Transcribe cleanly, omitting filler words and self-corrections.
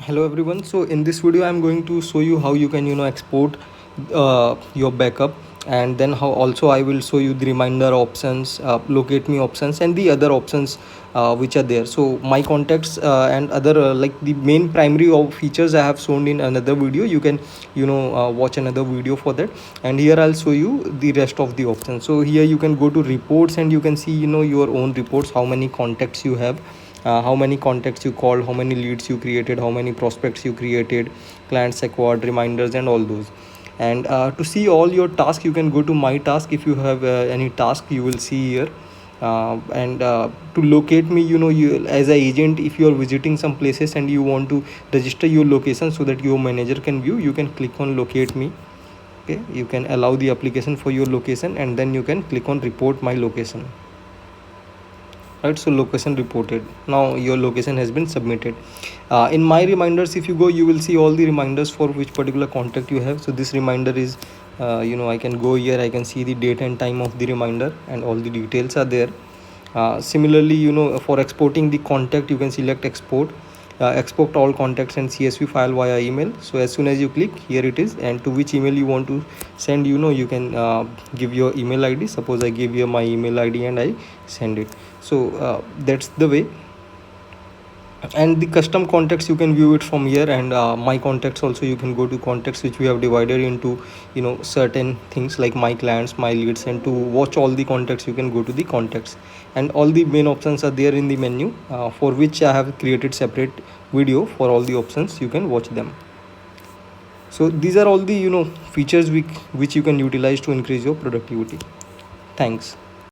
Hello everyone. So in this video I'm going to show you how you can export your backup, and then how also I will show you the reminder options, locate me options, and the other options which are there. So my contacts and other like the main primary of features I have shown in another video. You can watch another video for that, and here I'll show you the rest of the options. So here you can go to reports and you can see your own reports, how many contacts you have, how many contacts you called, how many leads you created, how many prospects you created, clients acquired, reminders, and all those. And to see all your tasks, you can go to my task. If you have any task, you will see here. And to locate me, you as an agent, if you are visiting some places and you want to register your location so that your manager can view, you can click on locate me. Okay, you can allow the application for your location, and then you can click on report my location. Right, so location reported. Now your location has been submitted. In my reminders, if you go, you will see all the reminders for which particular contact you have. So this reminder is I can go here, I can see the date and time of the reminder, and all the details are there. Similarly, for exporting the contact, you can select export, export all contacts and CSV file via email. So as soon as you click, here it is, and to which email you want to send, you can give your email ID. Suppose I give you my email ID and I send it. So that's the way. And the custom contacts, you can view it from here. And my contacts also, you can go to contacts which we have divided into certain things like my clients, my leads. And to watch all the contacts, you can go to the contacts, and all the main options are there in the menu, for which I have created separate video for all the options. You can watch them. So these are all the features which you can utilize to increase your productivity. Thanks.